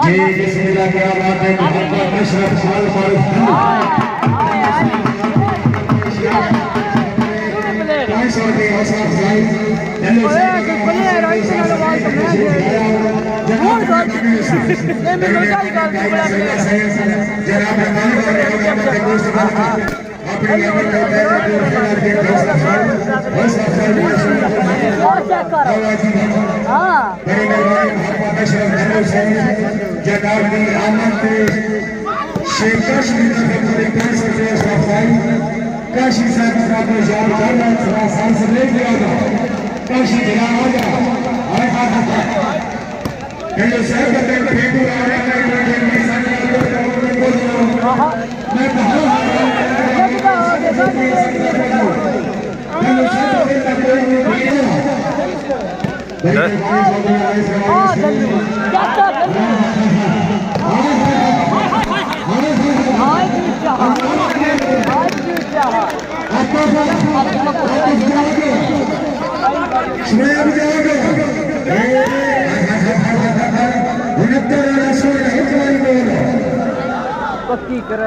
जी बिस्मिल्लाह क्या बात है मोहम्मद अशरफ साल फारूक काशी साहब का प्रचार कर रहा है सांसद ले गया था काशी जिला आ जा हाय हाय हेलो सर का पेट फेंकू आ रहा है मैं कहां हेलो सर का पेट कोई नहीं पक्की कर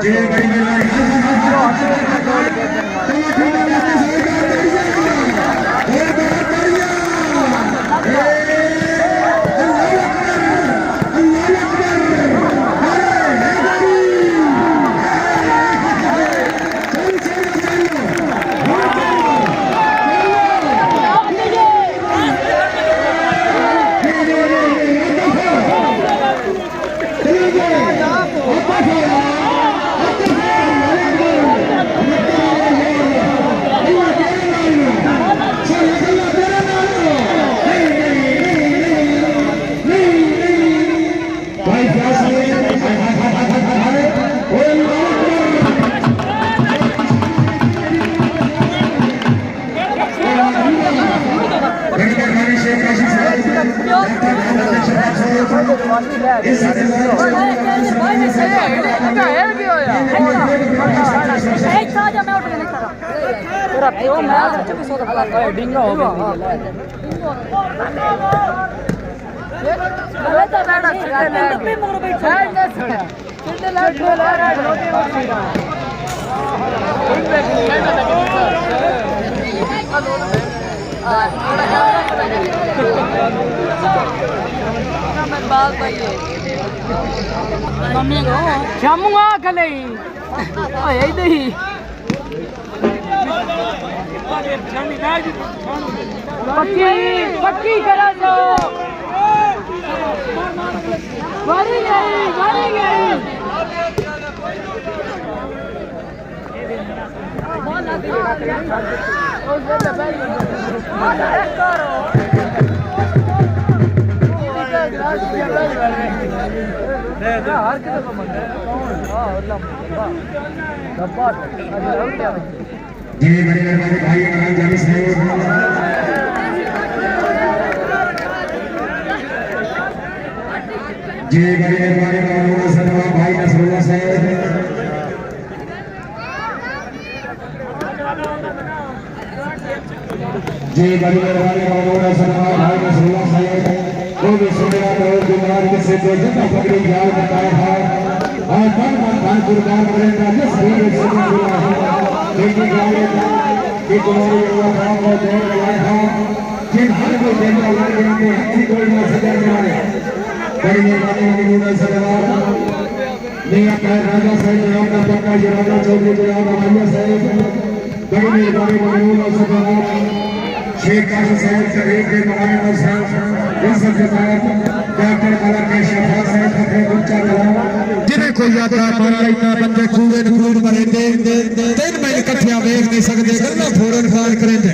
शामुआ कले ही पक्की पक्की करा दो मारी गई जी बड़े मेहरबानी भाई हमारा जानिस है जी बड़े मेहरबानी मौलाना सलमान भाई नसरुल्लाह साहब जी बड़ी मेहरबानी मौलाना सलमान भाई नसरुल्लाह साहब वो भी सुनिया तो बीमार के से जितना पकड़ी जाल बताया है और मन कुर्बान करेगा जिस भी से मिला है लेकिन गावे कि तुम्हारी युवा काम को देख रहा है जिन हर को देखने वाले ने अच्छी कोई ना सजा जाए बड़ी मेहरबानी मौलाना सलमान मियां कह राजा साहब जनाब का पक्का जनाब चौधरी जनाब अहमद साहब बड़ी मेहरबानी मौलाना सलमान शेख काजी साहब शरीफ के नुमाइंदा साहब इन सब के साथ डॉक्टर मलक के शफा साहब फखरे गुच्चा कलाम जिन्हें कोई यात्रा मान लेना बंदे कूड़े कूड़ मरे दे तीन महीने इकट्ठिया वेख नहीं सकते करना फौरन खान करेंगे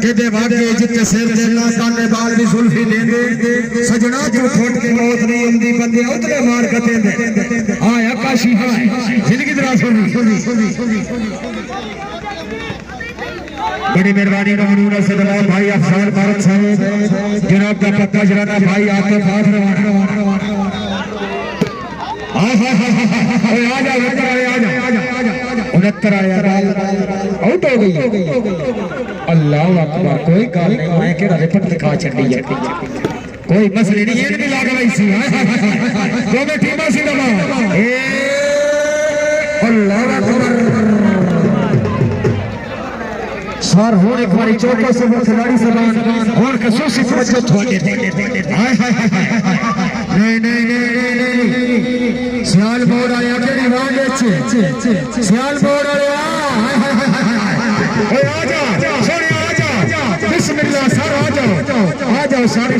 किदे वागे जिते सिर देना ताने बाल भी सुल्फी देंदे सजना जो ठोट के मौत नहीं उंदी बंदे उतरे मार कतेंदे हां आकाशी हां जिंदगी दरा सुनी बड़ी मेहरबानी मौलाना सदलाल भाई अफसान भारत साहब जनाब का पक्का जराना भाई आतिफ आदर हां हां हां आ जा उनत्तर आया आउट हो गई अल्लाह अकबर कोई गल नहीं मैं केड़ा रिपट दिखा छड़ी है कोई मसले नहीं है, भी लाग रही सी जो मैं टीमा सी दबा ए अल्लाह अकबर सर हो एक बारी चौको से वो खिलाड़ी समान और खसूसी तवज्जो थोड़े हाय हाय नहीं नहीं नहीं सियाल बोर्ड आया केड़ी वांडे छे सियाल बोर्ड आया ए आजा सोनिया आजा बिस्मिल्लाह सर आ जाओ सारे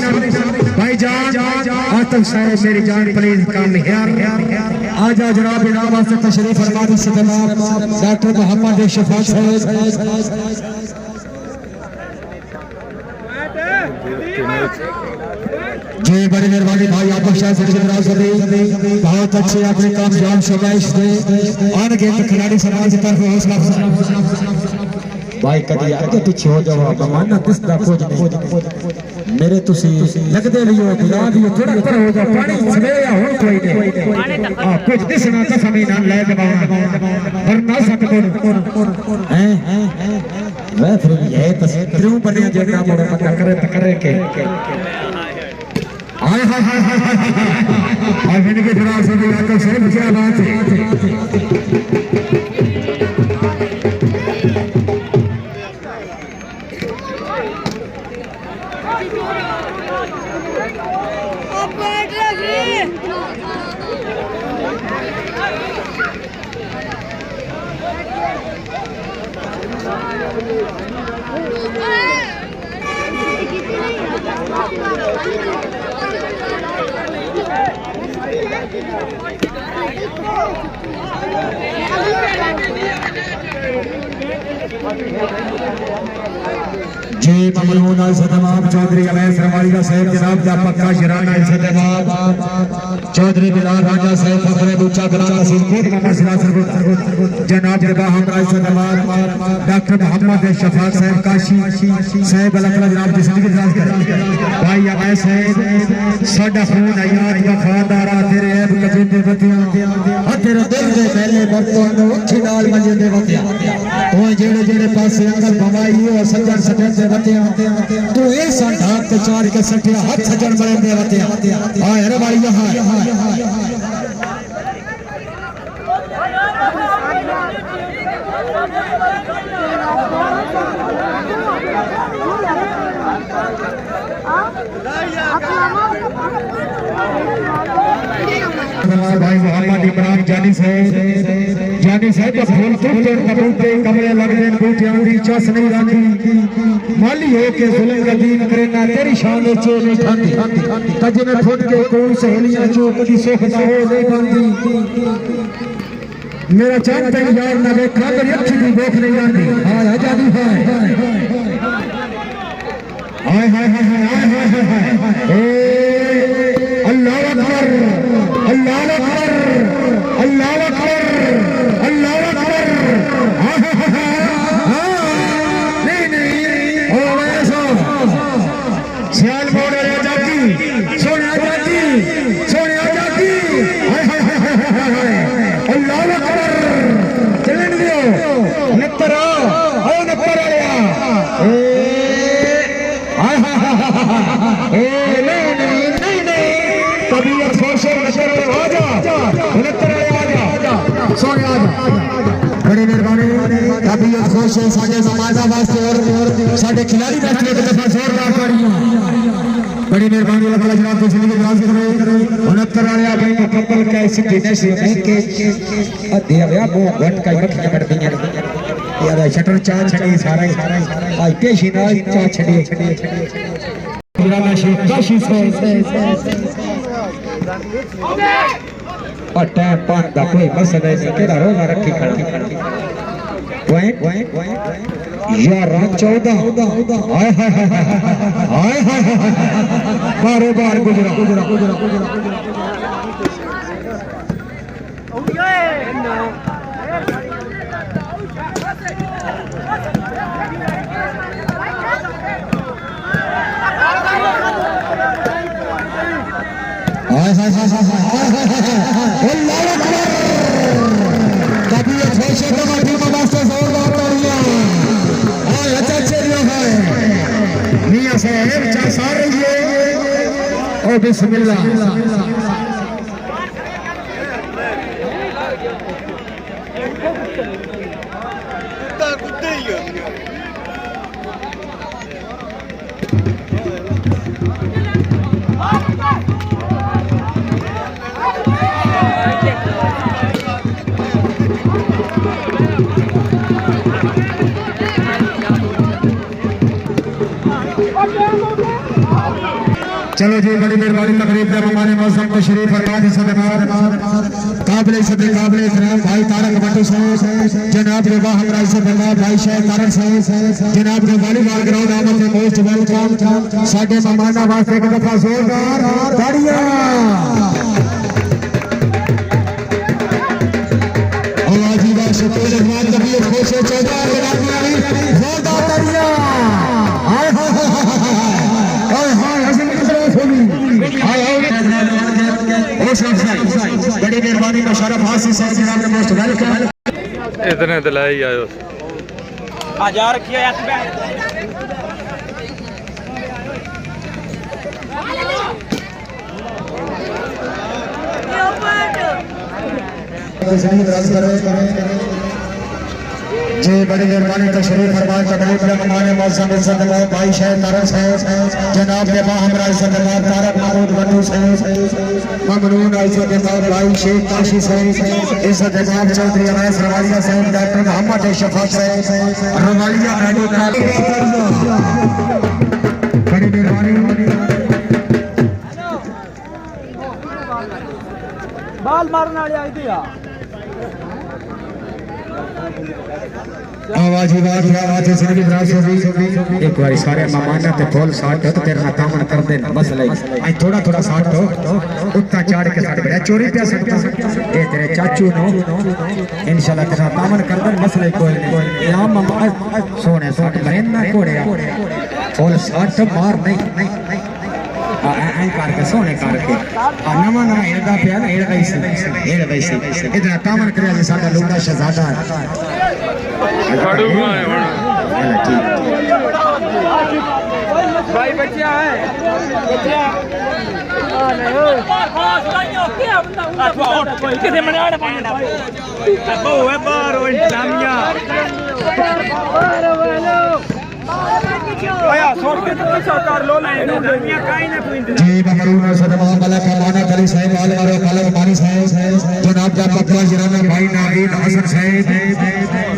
भाईजान आतंक साहब मेरी जान प्लीज काम यार आ जाओ जनाब इनाम वास्ते तशरीफ फरमा दी से डॉक्टर मोहम्मद शफाक साहब जी बड़ी मेहरबानी भाई आपको शायद बहुत अच्छे अपने कामयाब शबाइश दे अनगिनत खिलाड़ी समाज की तरफ हौसला भाई कभी आगे पीछे हो जाओ बमाना दिसदा कुछ नहीं मेरे तुसी लगदे लियो बिला दियो थोड़ा पर हो जा पानी सवेरे हो कोई नहीं हां कुछ दिसना तो समय ना ले दबाना पर ना सकते हैं वह फिर ये तस्वीरों पर जगह मोड़ पता करे के हाय हाय हाय हाय आज इनके जनाब से भी आकर सिर्फ क्या बात है जी ममनून अल-सदमाब चौधरी अवैस रवालिया साहब जनाब दा पक्का शराना अल-सदमाब चौधरी बिलाल राजा साहब फखरे बूचा गलान नसीब खुद मोहम्मद सिराज जनाब जबा हमरा अल-सदमाब डॉक्टर मोहम्मद शफाक साहब काशी साहब अलग जनाब की जिंदगी दराज कर भाई अवैस साहब साडा खून आयात का खानदार तेरे ऐब कजिंदे बतियां तेरे दिल दे पहले बर्तन उठी नाल मंजे दे बतियां ओ जेड़े जेड़े पासे अंदर भवाई हो सज्जन सजन दे बतियां तू ए संधाक ते चार के सटिया हाथ सजन बड़े दे बतियां आ रे भाई यहां भाई मोहम्मद इमरान जानी साहब का फूल तोड़ कबूते कमरे लग रहे बूटियां दी चस नहीं रखी माली हो के जुल्म का दीन करे ना तेरी शान चे नहीं खाती कज में फुट के कौन सहेलियां जो कदी सोखदा हो नहीं बनदी मेरा चांद पे यार ना देखा मेरी अखी दी देख नहीं आंदी हां आजादी हाय हाय हाय हाय हाय ए अल्लाह अकबर अल्लाह अकबर अल्लाह अकबर अल्लाह अकबर नहीं नहीं ओ वैसा सियाल मोड़ आजादी सोने आजादी हाय हाय हाय अल्लाह अकबर चलन दियो नत्तरा ओ नत्तरा ए हाय हाय ए नहीं तबीयत सोशल नशर आजा सोने आजा बड़ी मेहरबानी तबीयत खुश है साडे समाजा वास्ते और साडे खिलाड़ी वास्ते एक दफा जोरदार तालियां बड़ी मेहरबानी अल्लाह ताला जनाब की जिंदगी दराज करे 69 वाले भाई मुकम्मल का सीधी नशर में के अधे आया मुंह घट का मक्खियां बढ़ गईं यार शटर चार छड़ी सारा आज पेशी ना चार छड़ी जनाब शेख काशी से और टाइम पान का कोई मसला नहीं केड़ा रोजा रखी खड़ा पॉइंट 11-14 हाय हाय हाय हाय बारो बार गुजरा हाय हाय हाय अल्लाह अकबर तबीयत खुश है तो टीम वास्ते जोरदार तालियां हाय अच्छा चलिए भाई मियां साहब चा सारे ये ओ बिस्मिल्लाह चलो जी बड़ी मेहरबानी तकरीब जब हमारे मौसम को शरीफ काबिल सदर काबिल इकराम भाई तारक भट्टू साहब जनाब के बाहर से भाई शेख तारक साहब जनाब के वॉलीबॉल ग्राउंड आमद मोस्ट वेलकम साडे मेहमानां वास्ते एक दफा जोरदार ताड़ियां आवाजी दा शुक्र जमात कबीर खुश चौधा जनाब जोरदार ताड़ियां हाय हाय हाय हाय हसन बड़ी मेहरबानी मुशर्रफ हासिल साहब जनाब ने मोस्ट वेलकम इतने दिलाई आयो हजार किया जी बड़ी मेहरबानी तशरीफ फरमाए तकलीफ में हमारे मौसम सदमा भाई शेख तारक साहब जनाब के हमरा सदमा तारक महमूद भट्टू साहब ममनून आइसा के साथ भाई शेख काशी साहब इस जनाब चौधरी अवैस रवालिया साहब डॉक्टर मोहम्मद शफाक साहब रवालिया मेडिकल बड़ी मेहरबानी बाल मारने वाले आई थी आवाज जिंदगी दराज हो गई एक बार सारे मेहमान ते फुल साथ तो तेरे ना काम कर दे बस ले आई थोड़ा थोड़ा साथ तो उत्ता चाड़ के साथ बड़ा चोरी पे सकता ए तेरे चाचू नो इंशाल्लाह तेरा काम कर दे मसले कोई नहीं या मामा सोने साथ मरेंदा कोड़े फुल साथ मार नहीं ऐ करके सोने करके नवा नवा एड़ा पे ना एड़ा वैसे इधर काम करे जे साडा लुंडा शहजादा भाई बच्चा है कितने मने आड़े पानी वो है बाहर वो इस्लामिया आया सोच के तो सरकार लो ले दुनिया काई ना कोई जी ममरून सदमा मलक माना कली साहब आलवारो कलम मानी साहब जनाब दा पक्का जराना भाई नागीन हसन साहब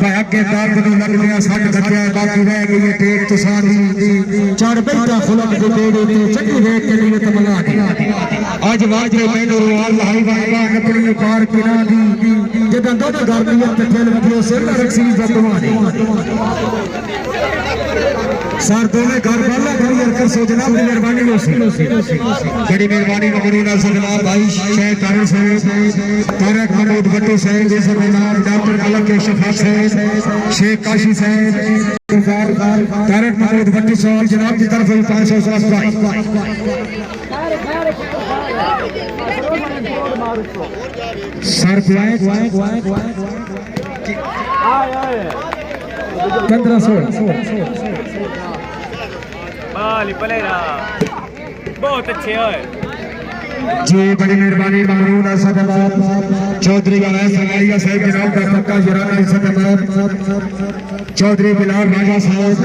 भाई अगे दाद नु लग गया सट गया बाकी रह गई टेक तो सादी चढ़ बैठा फुलक दे दे चक्की देख के लिए तमला आज बात में मैंने रुआल भाई बाबा अपनी कार किना दी जदा दो घर दी ते खेल वीडियो सिर रखसी जतवानी सर दोनों घर वाला घर कर सोचना बड़ी मेहरबानी बड़ी मेहरबानी ममनून सदमा भाई शेख तारक साहब तारक महमूद भट्टू साहब जैसे जनाब डॉक्टर मलक शफाक साहब शेख काशी साहब तारक महमूद भट्टू साहब जनाब की तरफ 500 सर 1500 बहुत अच्छे हो जी बड़ी मेहरबानी ममनून सदमात चौधरी अवैस रवालिया साहब जनाब का पक्का जुराना सदमात चौधरी बिलाल राजा साहब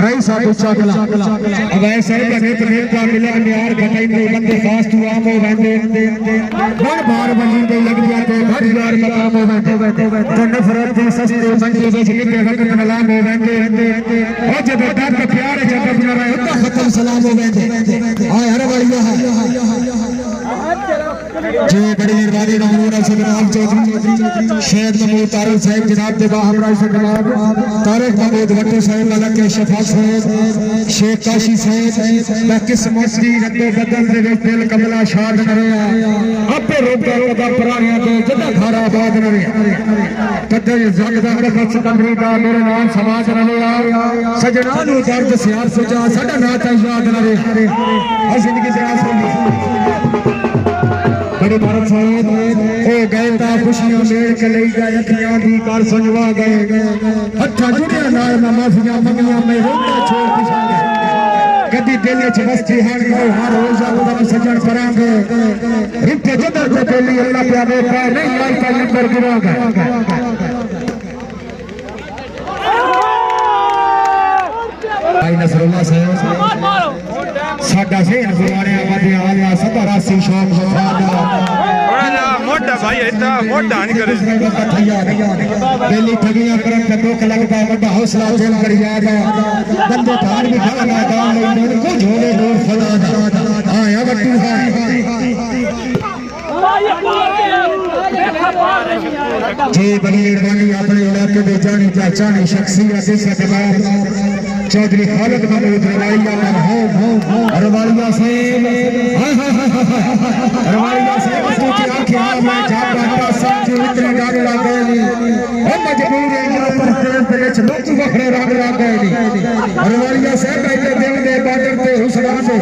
रई साहब उच्चा कला अवैस साहब का नेत्र का मिला नियार घटाई में बंदे खास तू आम हो वंदे बार बार बंदी दे लग गया तो हर यार मकाम हो वंदे तो नफरत दे सस्ते बंदे बेच लिखे वक्त मलाम हो वंदे और जब डर का प्यार जब अपना रहे होता खत्म सलाम हो वंदे हाय हर वालिया है जी बड़ी मेहरबानी ममनून सदराब चौधरी शेख महमूद तारक साहब जनाब के बाहर से जनाब तारक महमूद भट्टू साहब मलक के शफाक साहब शेख काशी साहब मैं किस्मत दी रद्दो बदल दे विच दिल कमला शाद न रहा आपे रोदा रोदा पुरानियां ते जदा खारा आबाद न रहा कदे जग दा बस कमरी दा मेरे नाम समाज रहा सजना नु दर्द सियार सुजा साडा ना ता याद न रहा जिंदगी दराज होगी बड़े भारत साहब ओ गए ता खुशियां मेल के ले गए अखियां दी कर सुनवा गए हत्था जुड़िया नाल माफियां मंगियां मैं रोंदा छोड़ पिछा गए कदी केले चमस्ती हार गए हर रोज आप सज्जन करांगे रिप्ते जदर को केली अल्लाह पे आवे का नहीं लाई का नंबर गिरागा भाई नसरुल्लाह साहब साडा शेर गुरवाने आबादी आला सतारा सी शौक वफादा मोटा भाई इतना मोटा नहीं करे दिल्ली ठगियां करन ते दुख लगदा बड़ा हौसला अफजाई कर याद बंदे धार भी खाना गाल नहीं को झोले दूर फलादा आया बट्टू जी बड़ी मेहरबानी अपने इलाके में जानी पहचानी शख्सियत इस जवाब चौधरी खालिद महमूद रवालिया मरहूम रवालिया से रवालिया से की आंखें में जाता साथी इतने गाने लग गए ओ मजबूर है ऊपर ट्रेन पे छ लोग वखरे रंग लग गए रवालिया से बैठे दिल दे बॉर्डर पे हुसना से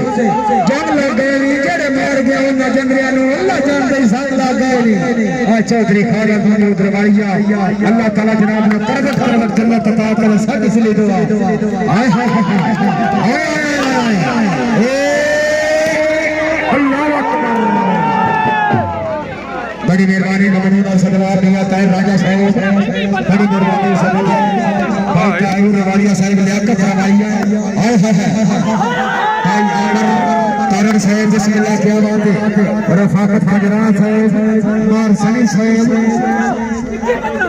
जंग लग गए जेड़े मार गए उन जंगलियां नु अल्लाह जानदे साथ लग गए आ चौधरी खालिद महमूद रवालिया अल्लाह ताला जनाब ने परवत जन्नत अता करे सब इसलिए दुआ हाय हाय हाय अल्लाह अकबर बड़ी मेहरबानी नमूना सदवार दिया ताहिर राजा साहब बड़ी मेहरबानी सदवार भाई ताहिर रवालिया साहब लियाकत रवालिया हाय हाय भाई आमर तारन साहब बिस्मिल्लाह क्या बात है रफाकत खजरान साहब मार सनी साहब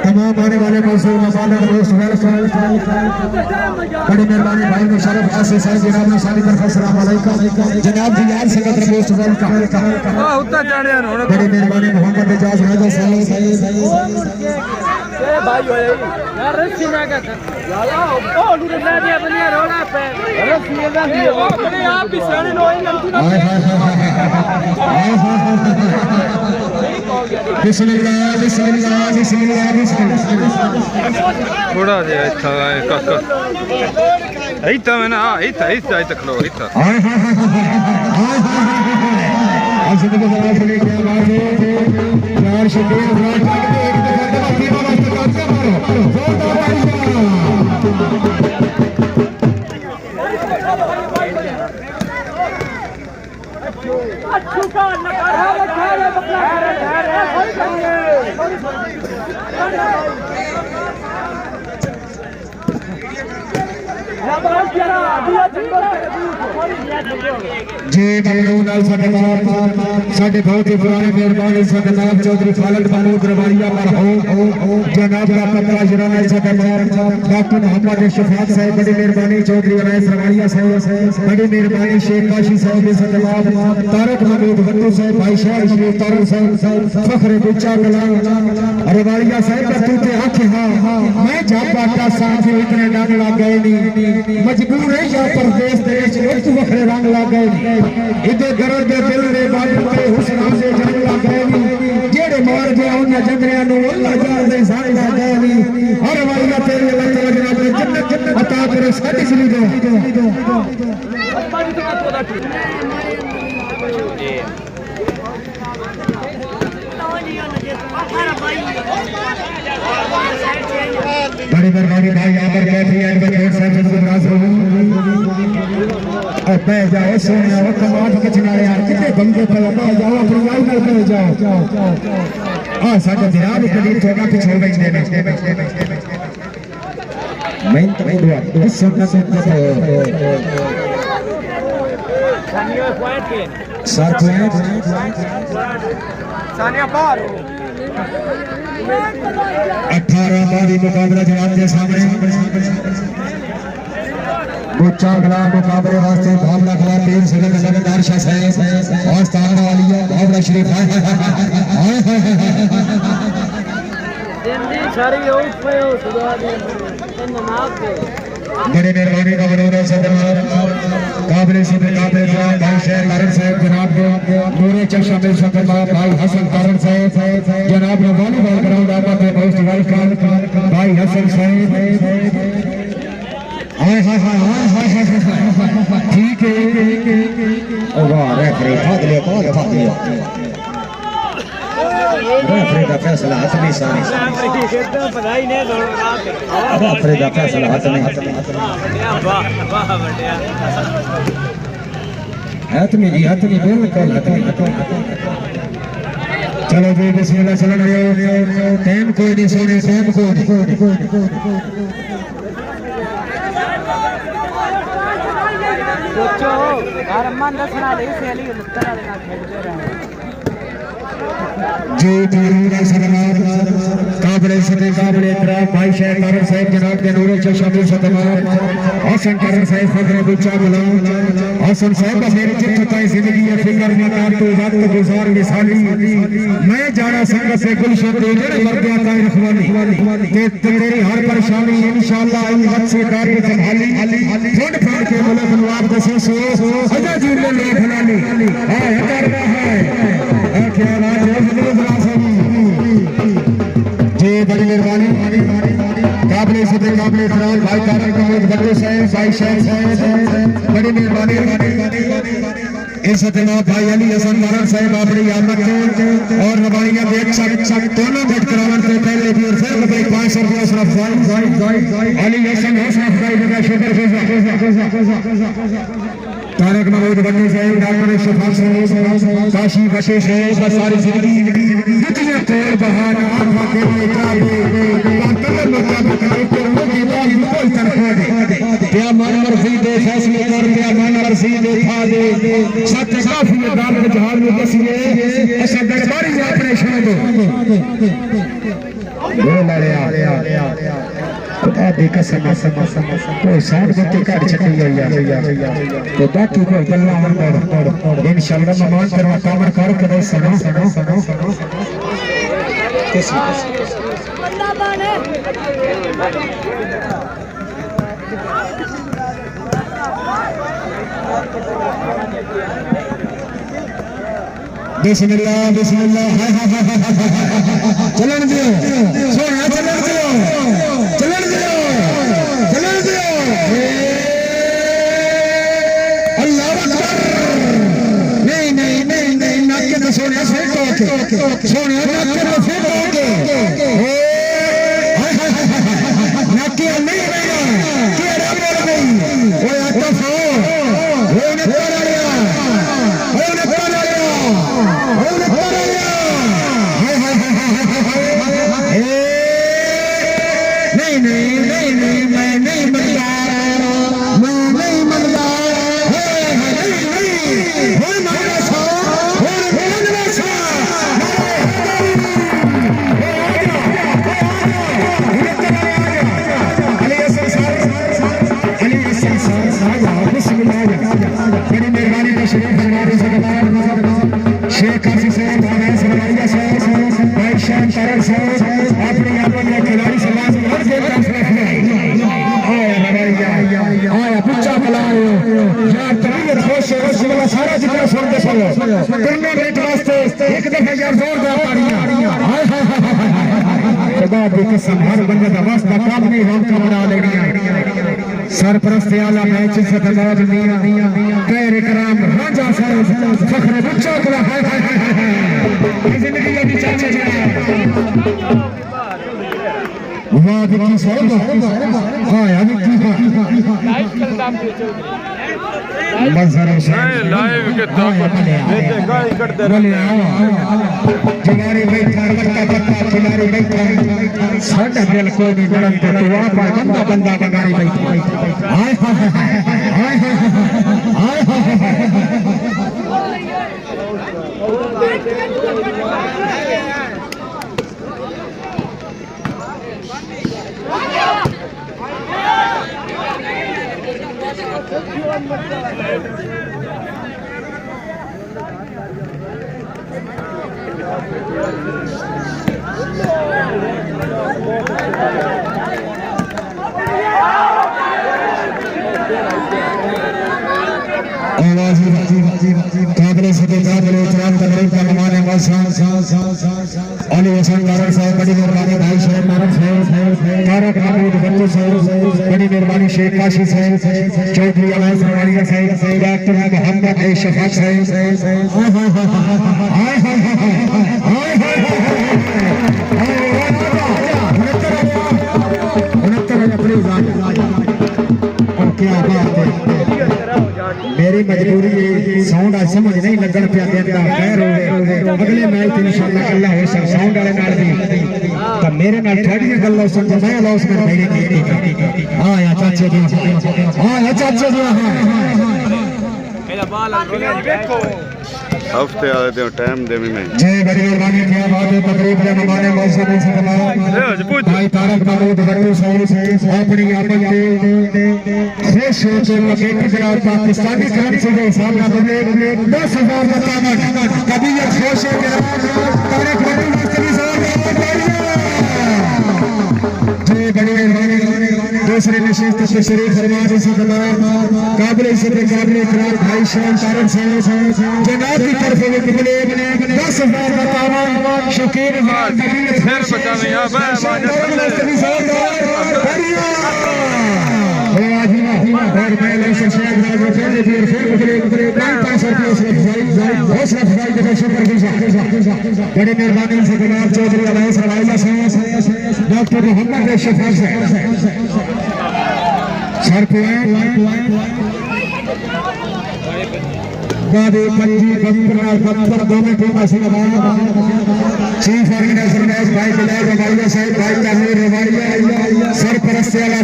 तमाम आने वाले मौसूल मसाला दोस्त बड़ी मेहरबानी भाई मुशर्रफ आसिफ साहब जनाब ने साली पर अस्सलाम वालेकुम जनाब जी यार संगत दोस्त वेलकम उतना जाने होने बड़ी मेहरबानी मोहम्मद इजाज राजा साहब भाई यार रस्सी ना का लाला ओ लूट ले दिया बनिया रोड़ा पे रस्सी ना दिया ओ बड़े आप भी साने नो हाय हाय बिस्मिल्लाह बिस्मिल्लाह बिस्मिल्लाह बिस्मिल्लाह थोड़ा जे अच्छा काका इतना में ना इतना खलो इतना हाय हाय आज से तो जरा सुने क्या बात है चार शबीर ब्रांड के एक दफा फीमा वास्ते का मारो अच्छा नकारा खाया बकला जी ममनून अल साडे बहुत ही पुराने मेहरबान जनाब चौधरी खालिद महमूद रवालिया मरहूम जनाब का पत्रा जराना डॉक्टर मोहम्मद शफात साहब बड़ी मेहरबानी चौधरी अनैस रवालिया साहब बड़ी मेहरबानी शेख काशी साहब जनाब तारक महमूद भट्टू साहब भाई शाह शरीफ तारक साहब फखरे गुच्चा कलाम रवालिया साहब का तूते आंखें हां मैं जापा का साथ इतने डांग लग गए नहीं मजबूर है या परदेश देश लोग वखरे रंग लग गए इधर गरज दे दिल दे बादल पे हुस्न से जंग लग गए जेड़े मार गया उन जंगलियां नु अल्लाह जान दे सारे लग गए हर वाला तेरे अल्लाह ताला जनाब ने जन्नत अता करे साडी सली दो बड़ी मेहरबानी भाई यहाँ पर कैफी एंड बखेड़ साहब जबरदस्त और पै जाओ सोने वो कमाल के चिनारे यार कितने बंदे पे पै जाओ अपनी लाइन में पै जाओ हां साडे जनाब करीब थोड़ा पीछे बैठे ने मैं तो दुआ सुनना सानिया पॉइंट के साथ में सानिया पार 18 बारी मुकाबला जनाब के सामने गुच्चा खिलाफ मुकाबले वास्ते भावना खिलाफ 3 सेकंड लगातार शाह है और स्थान वाली है भावना शरीफ जिंदी सारी उठ पे हो सुधा दे नमाज पे बड़े मेहरबानी का मनोरा सदर काबिल से काबिल जनाब भाई शेख कारण साहब जनाब नूरे चश्मा में शक्ल भाई हसन कारण साहब जनाब वॉलीबॉल ग्राउंड आबा पे मोस्ट वेलकम भाई हसन साहब हाय हाय हाय हाय हाय ठीक है वाह रेफरी भाग लिया रेफरी का फैसला हाथ में सानी रेफरी का फैसला हाथ में वाह वाह बढ़िया हतमी जी हतमी बिल्कुल हतमी चलो जी बिस्मिल्लाह चलन टाइम कोई नहीं सोने टाइम कोई सोचो यार अम्मा दसना ले सेली मुत्तर वाले ना खेलते रहे जो तरीका सलामत काबले सदे काबले इकराम भाई शेख तारर साहब जनाब के नूरे चश्मे सदमात हसन तारर साहब फखरे बिचा गुलाम हसन साहब का मेरी चिट्ठाई जिंदगी है फिकर में काम तो वक्त गुजार मिसाली मैं जाना संगत से गुलशन दे मेरे मर्दिया का रखवाली के तेरी हर परेशानी इंशाअल्लाह इन वक्त से कार्य संभाली फंड फंड के मुल्क नवाब को सो अजा जी ले फलानी हां कर रहा है क्या बात है जी बड़ी मेहरबानी काबले सदे काबले इकराम भाई तारक महमूद बट्टू साहब भाई शेख साहब बड़ी मेहरबानी इज्जत नवाब भाई अली हसन नारायण साहब अपनी आमद और रवानियां देख दोनों भेंट करावन से पहले भी और फिर रुपये 500 रुपये अशरफ भाई अली हसन अशरफ भाई का शुक्र तारक महमूद बट्टू साहब डॉक्टर शफाक साहब काशी बशे साहब सारी जिंदगी जितने तेल बहाना आंखों के लिए जाए बातों मुताबिक को की बात कोई तनख्वाह दे क्या मन मर्जी दे फैसले कर क्या मन मर्जी दे खा दे सच काफी दाल के जहाज में बसिए ऐसा दरबारी ऑपरेशन दो खुदा दी कसम कोई साउंड बत्ती काट छटी है तो बाकी कोई गल्ला मन इंशाअल्लाह मेहमान करवा कामर कर के सुनो बंदा बने बिस्मिल्लाह बिस्मिल्लाह चलन दियो सोना चलन दियो अल्लाह अकबर नहीं नहीं नहीं नहीं नाके तो सोने से सोने नाके तो फिर नाके नहीं रहेगा के रब नहीं वो आता फो वो ने कर लिया नहीं नहीं नहीं नहीं मैं नहीं बनता बड़ी मेहरबानी का शरीफ शेख काफी साहब भाई शान तारक साहब अपने यादों में खिलाड़ी समाज में हर गेम का फैसला आया बच्चा बुलाओ यार तबीयत खुश है वाला सारा जितना सुनते सुनो टूर्नामेंट वास्ते एक दफा यार जोरदार तालियां खुदा की कसम हर बंदे का वास्ता काम नहीं हम का बना लेनी सरपरस्त आला मैच से दबाव दिया खैर इकराम राजा साहब फखरे बच्चा बुला जिंदगी में चाचा जी वाह विक्की साहब हां यार विक्की लाइव कर दाम बेचो मंजर लाइव के ताकत बेटे गाड़ी करते रहते जमारे बैठा बट्टा बट्टा जमारे बैठा साडा दिल कोई नहीं गड़न तो तू आप बंदा बंदा बगारी बैठा हाय हाय हाय हाय काबले सदे काबले इकराम तकरीम का मेहमान है अली हसन नारायण साहब बड़ी मेहरबानी भाई शेख नारायण साहब तारक महमूद बट्टू साहब बड़ी मेहरबानी शेख काशी साहब चौधरी अवैस रवानिया साहब डॉक्टर मोहम्मद शफाक साहब हाय हाय हाय क्या बात है मेरी मजबूरी है साउंड आज समझ नहीं लगन पे देंदा खैर हो अगले मैच इंशाल्लाह अल्लाह हो सक साउंड वाले नाल भी तो मेरे नाल थोड़ी गल्ला समझ मैं लॉस कर मेरे की हां या चाचे जी हां या चाचे जी हां मेरा बाल देखो हफ्ते वाले दिन टाइम दे मैं जय बड़ी मेहरबानी क्या बात है तकरीब में ममाने मौसम से कमाल भाई तारक महमूद भट्टू साहब अपनी आपन के खुश हो के लगे कि जनाब पाकिस्तानी करेंसी के हिसाब से 10,000 बतावन कभी ये खुश हो गया तारक महमूद साहब जय बड़ी मेहरबानी दूसरे नशिस्त से शरीफ फरमान से काबिल इज्जत काबिल इकराम भाई शान तारक साहब जनाब की तरफ से कितने 10,000 बतावन शकीर फिर बचा नहीं आ और मैं लैसन शेख राजा पहले फिर 500 हौसला अफजाई का शुक्र बड़ी मेहरबानी से जनाब चौधरी अवैस रवाइला साहब डॉक्टर मोहम्मद शफीक साहब सर बादे पंजी बंपर दोनों टीम चीफ ऑर्गेनाइजर मैच भाई बिलाल रवाइया साहब भाई तहमीर रवाइया सरपरस्त आला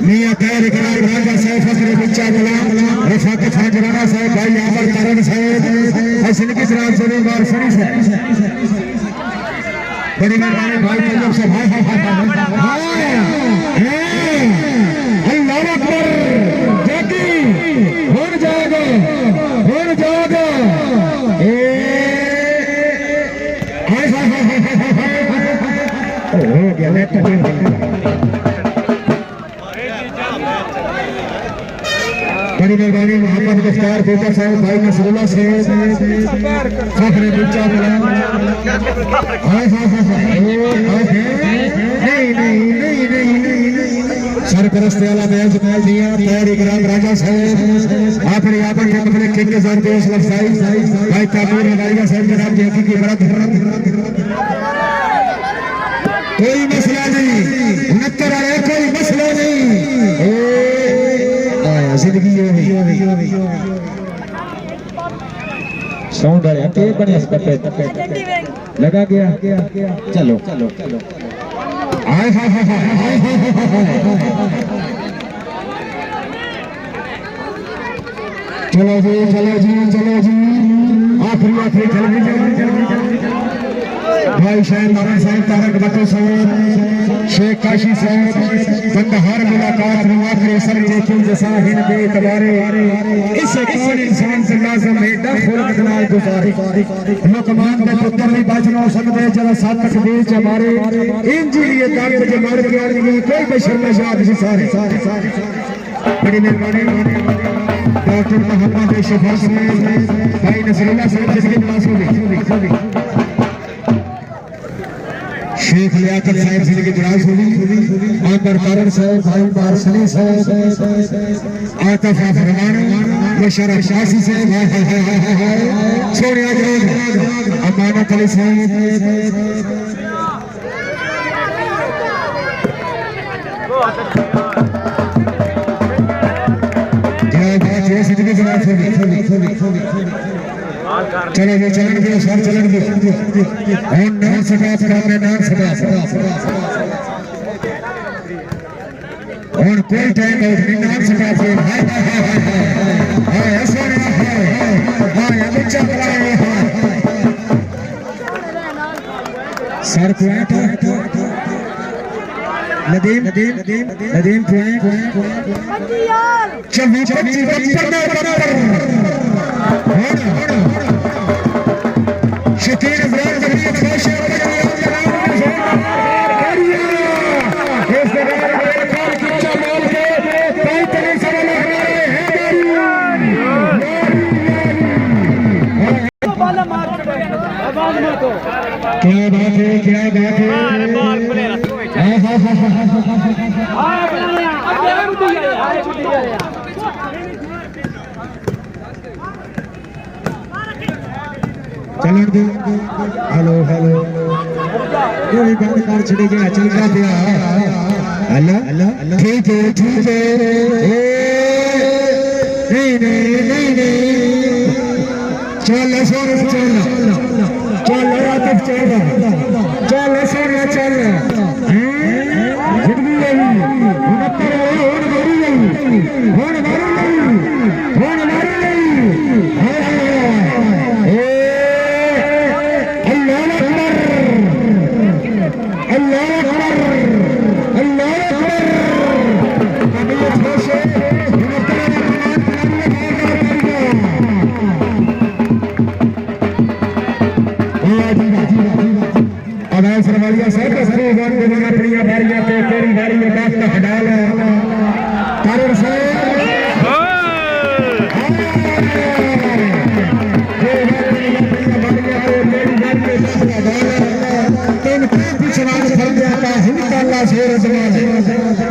मियां खैर इकराम राजा साहब फखरे बच्चा गुलाम रफाकत हाजराना साहब भाई आमर तरन साहब हसन की तरफ से बार फरी साहब बड़ी मेहरबानी भाई तैयब साहब अल्लाह अकबर हो जाएगा हो गया नेट बड़ी मेहरबानी मोहम्मद मुख्तार बेटा साहब भाई नसरुल्लाह साहब फखरे बच्चा सरपरस्त आला मैच दिया तैयार इकराम राजा साहब आखिरी आपन के मतलब किक के साथ देश लफ्जाई भाई ताबूर रवाइया साहब जनाब की हकीकी बड़ा कोई मसला नहीं नक्कर आया कोई मसला नहीं जिंदगी साउंड वाले पे बने लगा गया चलो आए चलो जी आखिरी जल्दी भाई शायद नारायण साहब तारक भट्टू साहब शेख काशी साहब बंदहार मुलाकात आखिरी सर देखिए जैसा हिन बेतबारे इसे कौन इंसान से लाजम है खुलक नाल गुजारे लुकमान दे पुत्र नहीं बचना सकदे जरा साथ तकदीर च मारे इंज लिए दर्द जे मर के आदमी कोई बशर में याद जी सारे बड़ी मेहरबानी डॉक्टर मोहम्मद शफीक साहब भाई नसरुल्लाह साहब जिसके पास होगी शेख लियाकत साहब से लेकर जुड़ाई होगी आमर कारण साहब भाई बारसली साहब आतफ फरमान मुशर्रफ शासी साहब सोनिया जी अमानत अली साहब जय बात ये सिद्धि जनाब होगी चलो ये चलन के सर चलन के और नाम सका में नाम सका और कोई टाइम आउट नहीं नाम सका से हाय ऐसा हाय बच्चा बड़ा है सर पॉइंट नदीम पॉइंट चलो 25 शकीर इब्राहिम जमीन खुश इस जगह की चमोल के कई तरह से लहराए हैं बाला मार आवाज मत हो क्या बात है बाल खुले चलन दे हेलो कोई बात कर छड़े गया चल रहा दिया हेलो ठीक है चल सोने चल चल रात चल चल सोने चल जिंदगी गई होड़ मारी गई होड़ मारी गई अल्लाह अकबर अल्लाह अकबर अल्लाह अकबर सरवालिया साहब का सभी बात को बना प्रिया बारिया पे तेरी बारी में बात का हटाल तारुण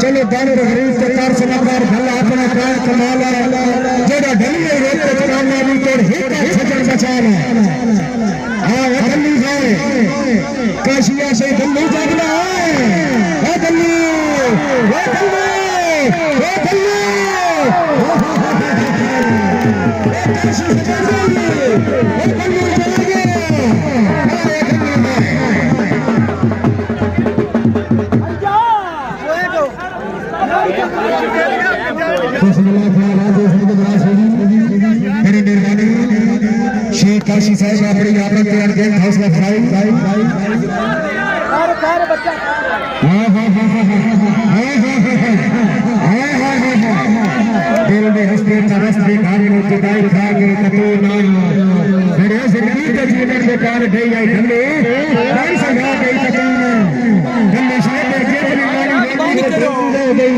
चलो दानव गरीब के कार समाचार भला अपना प्राण कमाल जेड़ा ढली रोक के चलाना भी तोड़ हित सजन बचाना हां गली है काशिया से गली जागना है गली वो गली वो गली काशी जागना वो गली जागे शेख काशी साहब अपनी आपन तैयार के हौसला बढ़ाई दिल में हंसते तरस दिखाने में जुदाई खा के कतो ना मेरे जिंदगी के जीवन के कार गई आई ठंडे नहीं सजा गई कतो ठंडे शेख के जेब में वाली हो गई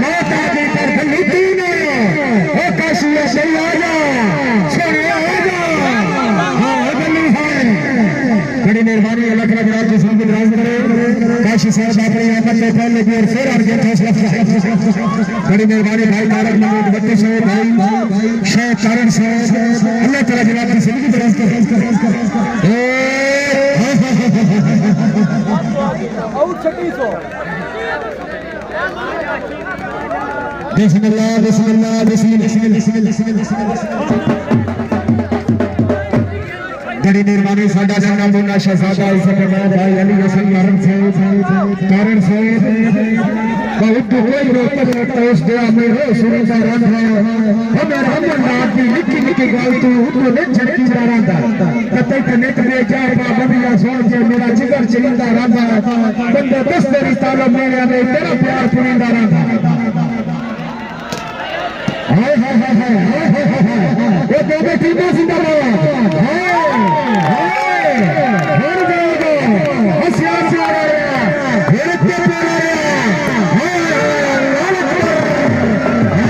मौत आ गई पर खलीती ने ओ काशी से आ जा सोने आ जा हां गली है बड़ी मेहरबानी अल्लाह ताला जनाब की जिंदगी दराज करे काशी साहब अपनी आमद से पहले भी और फिर अर्ज हौसला बड़ी मेहरबानी भाई तारक महमूद भट्टी साहब भाई शेख कारण साहब अल्लाह ताला जनाब की जिंदगी दराज करे और 3600 बिस्मिल्लाह बिस्मिल्लाह बिस्मिल्लाह बड़ी मेहरबानी साडा जाना मुन्ना शहजादा इसमें भाई अली हसन कारण से बहुत कोई रोकत रोकता उस दे मेरे सुरेंद्र रन है ओ मेरा हम रात की निक्की निक्की गल तू तो ने छक्की मारदा कते कने ते जा बाबा सुन के मेरा जिगर चलिंदा रहंदा बंदे दस तेरी तालब मेरे में तेरा प्यार पुरिंदा रहंदा हाय हाय हाय हाय ये दोनों टीमें जिंदाबाद हाय हाय हर जाएगा होशियार से आ रहा है फिर पे आ रहा है हाय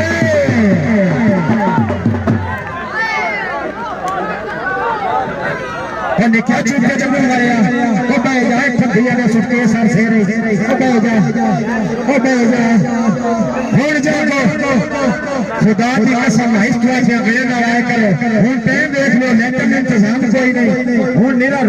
क्या चीज के जब मारिया ओ बे जाए ठंडिया ने सुटके सर से रे ओ बे जा होड़ जाओ खुदा की कसम हिस्ट्री से मेरे ना आया करे हुन टाइम देख लो लेकिन इंतजाम कोई नहीं हुन मेरा